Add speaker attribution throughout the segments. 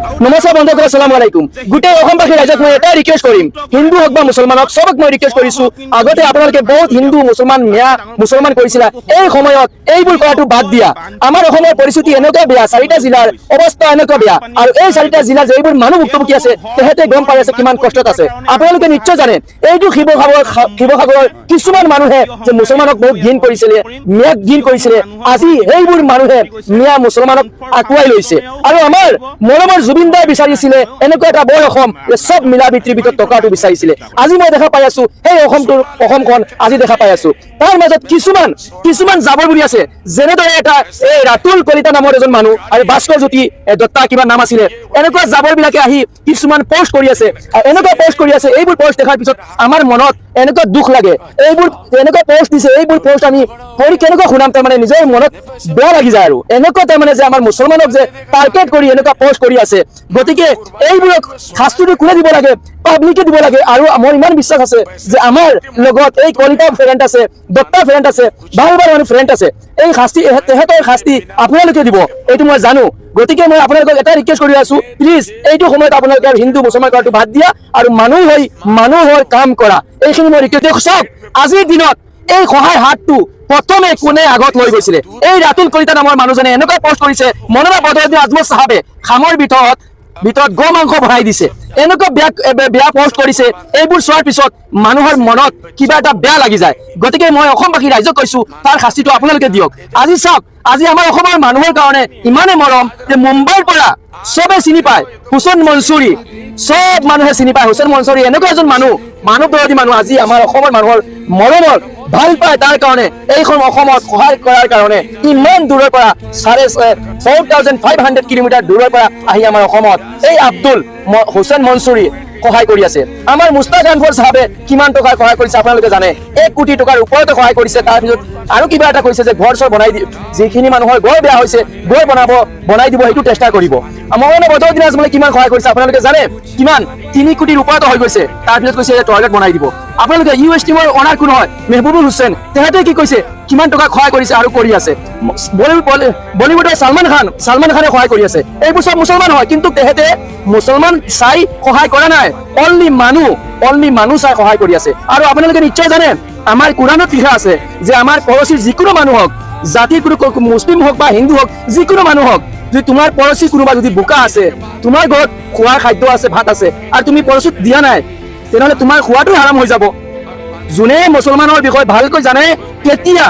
Speaker 1: নমস্কাৰ বন্ধুসকল, আসসালামু আলাইকুম। গোটেই অসমবাসী ৰাইজক মই এটাই ৰিকুৱেষ্ট কৰিম, হিন্দু হওক বা মুছলমান হওক, সবক মই ৰিকুৱেষ্ট কৰিছো, আগতে আপোনালোকে বহুত হিন্দু মুছলমান মুছলমান কৰিছিলা, এই সময়ত এইবোৰ কৰাটো বাদ দিয়া। আমাৰ অসমৰ পৰিস্থিতি এনেকুৱা বেয়া, 4টা জিলাৰ অৱস্থা এনেকুৱা বেয়া, আৰু এই 4টা জিলাৰ যিবোৰ মানুহ ভুক্তভোগী আছে তেহেতে গম পাই আছে কিমান কষ্টত আছে। আপোনালোকে নিশ্চয় জানে এইটো শিৱসাগৰৰ কিছুমান মানুহে যে মুছলমানক বহুত ঘিণ কৰিছিলে, মিয়াক ঘিণ কৰিছিলে, আজি সেইবোৰ মানুহে মিয়া মুছলমানক আঁকুৱাই লৈছে। আৰু আমাৰ মৰমৰ জুবিন দাই বিচাৰিছিলে এনেকুৱা এটা বৰ অসম যে চব মিলা প্ৰীতিৰ ভিতৰত টকাটো বিচাৰিছিলে। আজি মই দেখা পাই আছো সেই অসমখন আজি দেখা পাই আছো, তাৰ মাজত কিছুমান জাবৰ বুলি আছে, যেনেদৰে এটা এই ৰাতুল কলিতা নামৰ এজন মানুহ আৰু ভাস্কৰ জ্যোতি দত্তা কিবা নাম আছিলে, এনেকুৱা জাবৰ বিলাকে আহি কিছুমান পোষ্ট কৰি আছে, এনেকুৱা পোষ্ট কৰি আছে। এইবোৰ পোষ্ট দেখাৰ পিছত আমাৰ মনত এনেকুৱা দুখ লাগে, এইবোৰ এনেকুৱা পোষ্ট দিছে, এইবোৰ পোষ্ট আমি পঢ়ি কেনেকুৱা শুনাম, তাৰমানে নিজৰ মনত বেয়া লাগি যায়। আৰু এনেকুৱা তাৰমানে যে আমাৰ মুছলমানক যে টাৰ্গেট কৰি এনেকুৱা পোষ্ট কৰি আছে, গতিকে এইবোৰক শাস্তিটো কোনে দিব লাগে, পাব্লিকে দিব লাগে। আৰু মোৰ ইমান বিশ্বাস আছে যে আমাৰ লগত এই কলিতা ফ্ৰেণ্ড আছে, দত্তা ফ্ৰেণ্ড আছে, ভাল মানুহ ফ্ৰেণ্ড আছে, এই শাস্তি তেহেঁতৰ শাস্তি আপোনালোকে দিব, এইটো মই জানো। গতিকে মই আপোনালোকক এটা ৰিকুৱেষ্ট কৰি আছো, প্লিজ এইটো সময়ত আপোনালোকে হিন্দু মুছলমান কৰাটো বাদ দিয়া আৰু মানুহৰ কাম কৰা, এইখিনি মই ৰিকুৱেষ্ট। চাওক আজিৰ দিনত এই সহায় হাতটো প্ৰথমে কোনে আগত লৈ গৈছিলে, এই ৰাতুল কলিতা নামৰ মানুহজনে এনেকুৱা পোষ্ট কৰিছে, মৌলানা বদৰুদ্দিন আজমল চাহাবে খামৰ ভিতৰত গো মাংস বনাই দিছে, এনেকুৱা বেয়া পোষ্ট কৰিছে। এইবোৰ চোৱাৰ পিছত মানুহৰ মনত কিবা এটা বেয়া লাগি যায়। গতিকে মই অসমবাসী ৰাইজক কৈছো, তাৰ শাস্তিটো আপোনালোকে দিয়ক। আজি চাওক, আজি আমাৰ অসমৰ মানুহৰ কাৰণে ইমানে মৰম যে মুম্বাইৰ পৰা চবে চিনি পায় হুছেইন মনছুৰী, সব মানুহে চিনি পায় হুছেইন মনছুৰী, এনেকুৱা এজন মানৱ বিৰোধী মানুহ আজি আমাৰ অসমৰ মানুহৰ মৰমৰ ভাল পায়, তাৰ কাৰণে এইখন অসমত সহায় কৰাৰ কাৰণে ইমান দূৰৰ পৰা 4,500 কিলোমিটাৰ দূৰৰ পৰা আহি আমাৰ অসমত এই আব্দুল হুছেইন মনছুৰী সহায় কৰি আছে। আমাৰ মুস্তাক আনফৰ চাহাবে কিমান টকাৰ সহায় কৰিছে আপোনালোকে জানে, 1 কোটি টকাৰ ওপৰতে সহায় কৰিছে। তাৰপিছত আৰু কিবা এটা কৈছে যে ঘৰ চৰ বনাই দি, যিখিনি মানুহৰ ঘৰ বেয়া হৈছে ঘৰ বনাই দিব, সেইটো চেষ্টা কৰিব। মৌলানা বদৰুদ্দিন আজমলে কিমান সহায় কৰিছে আপোনালোকে জানে, কিমান 3 কোটিৰ ওপৰতে হৈ গৈছে। তাৰপিছত কৈছে টয়লেট বনাই দিব। আপোনালোকে US টিমৰ অনাৰ কোন হয়, মেহবুবুল হুছেইন, তেহেঁতে কি কৈছে, কিমান টকা সহায় কৰিছে আৰু কৰি আছে। বলিউডৰ ছালমান খানে সহায় কৰি আছে। এইবোৰ চব মুছলমান হয়, কিন্তু তেহেঁতে মুছলমান চাই সহায় কৰা নাই, অনলি মানুহ চাই সহায় কৰি আছে। আৰু আপোনালোকে নিশ্চয় জানে, আমাৰ কোৰাণত লিখা আছে যে আমাৰ পৰচিৰ যিকোনো মানুহ হওক, জাতিৰ কোনো মুছলিম হওক বা হিন্দু হওক, যিকোনো মানুহ হওক, যদি তোমাৰ পৰচি কোনোবা যদি বোকা আছে, তোমাৰ ঘৰত খোৱাৰ খাদ্য আছে, ভাত আছে, আৰু তুমি পৰচিত দিয়া নাই, তেনেহ'লে তোমাৰ খোৱাটো হাৰাম হৈ যাব। যোনে মুছলমানৰ বিষয়ে ভালকৈ জানে কেতিয়া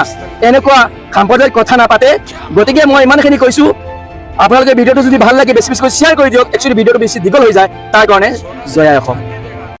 Speaker 1: এনেকুৱা সাম্প্ৰদায়িক কথা নাপাতে। গতিকে মই ইমানখিনি কৈছো, আপোনালোকে ভিডিঅ'টো যদি ভাল লাগে বেছি বেছিকৈ শ্বেয়াৰ কৰি দিয়ক। একচুৱেলি ভিডিঅ'টো বেছি দীঘল হৈ যায়, তাৰ কাৰণে জয় আই অসম।